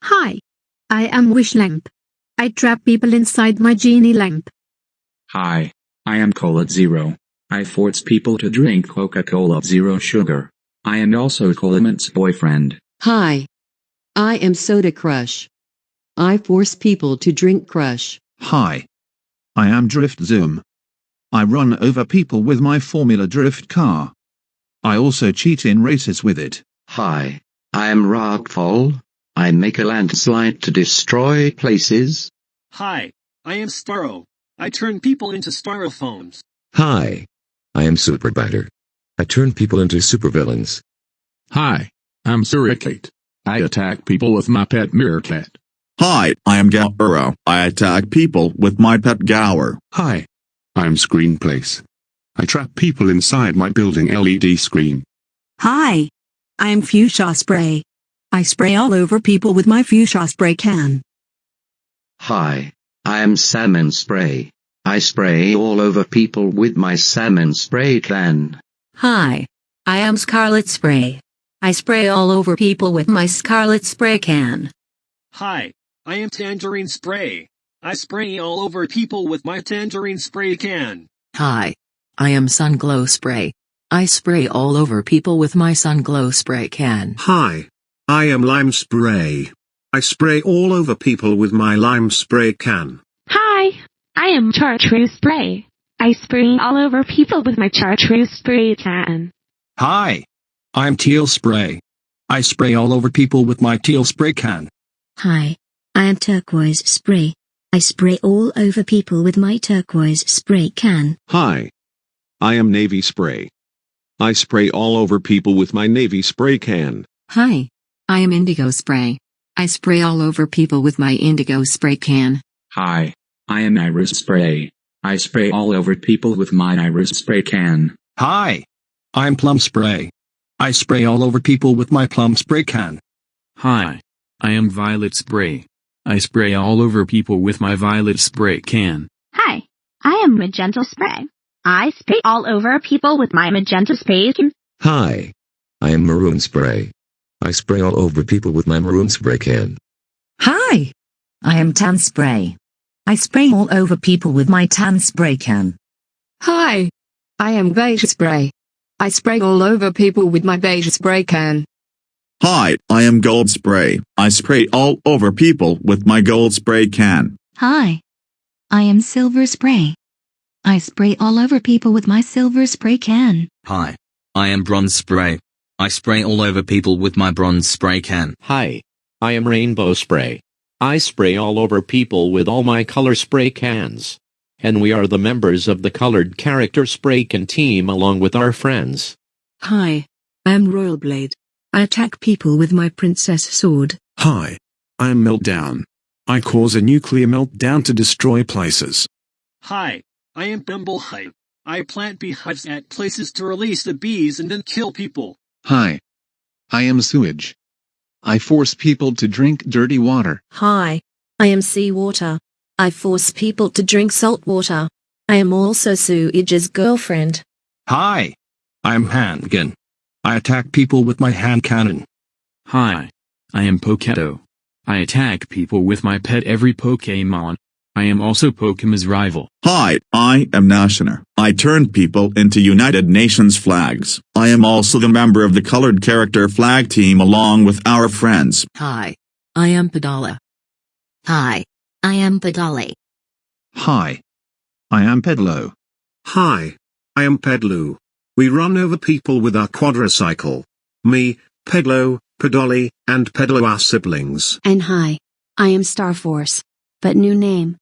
Hi. I am Wish Lamp. I trap people inside my genie lamp. Hi. I am LXXII. I force people to drink Coca-Cola Zero Sugar. I am also Coleman's boyfriend. Hi. I am Soda Crush. I force people to drink Crush. Hi. I am Drift Zoom. I run over people with my Formula Drift car. I also cheat in races with it. Hi. I am Rockfall. I make a landslide to destroy places. Hi. I am Starro. I turn people into styrofoams. Hi. I am Superbiter. I turn people into supervillains. Hi. I'm Suricate. I attack people with my pet Meerkat. Hi, I am Gauro. I attack people with my pet Gower. Hi. I'm Screenplace. I trap people inside my building LED screen. Hi. I am Fuchsia Spray. I spray all over people with my fuchsia spray can. Hi. I am Salmon Spray. I spray all over people with my salmon spray can. Hi. I am Scarlet Spray. I spray all over people with my Scarlet Spray can. Hi. I am Tangerine Spray. I spray all over people with my Tangerine Spray can. Hi. I am Sunglow Spray. I spray all over people with my Sunglow Spray can. Hi. I am Lime Spray. I spray all over people with my lime spray can. Hi. I am Chartreuse Spray. I spray all over people with my Chartreuse Spray can. Hi. I'm Teal Spray. I spray all over people with my Teal Spray can. Hi. I am Turquoise Spray. I spray all over people with my turquoise spray can. Hi. I am Navy Spray. I spray all over people with my navy spray can. Hi. I am Indigo Spray. I spray all over people with my Indigo Spray can. Hi. I am Iris Spray. I spray all over people with my Iris Spray can. Hi. I'm Plum Spray. I spray all over people with my Plum Spray can. Hi. I am Violet Spray. I spray all over people with my Violet Spray can. Hi. I am Magenta Spray. I spray all over people with my Magenta Spray can. Hi. I am Maroon Spray. I spray all over people with my Maroon Spray can. Hi. I am Tan Spray. I spray all over people with my Tan Spray can. Hi. I am Beige Spray. I spray all over people with my Beige Spray can. Hi, I am Gold Spray. I spray all over people with my gold spray can. Hi. I am Silver Spray. I spray all over people with my silver spray can. Hi. I am Bronze Spray. I spray all over people with my bronze spray can. Hi. I am Rainbow Spray. I spray all over people with all my color spray cans. And we are the members of the Colored Character Spray Can team along with our friends. Hi. I am Royal Blade. I attack people with my Princess Sword. Hi. I am Meltdown. I cause a nuclear meltdown to destroy places. Hi. I am Bimblehive. I plant beehives at places to release the bees and then kill people. Hi. I am Sewage. I force people to drink dirty water. Hi. I am Seawater. I force people to drink salt water. I am also Sewage's girlfriend. Hi. I'm Handgun. I attack people with my hand cannon. Hi. I am Poketo. I attack people with my pet every Pokemon. I am also Pokemon's rival. Hi, I am Nashiner. I turn people into United Nations flags. I am also the member of the Colored Character Flag team along with our friends. Hi. I am Padala. Hi. I am Padali. Hi. I am Pedlo. Hi. I am Pedlo. We run over people with our quadricycle. Me, Pedlo, Pedoli, and Pedlo are siblings. And hi. I am Starforce. But new name.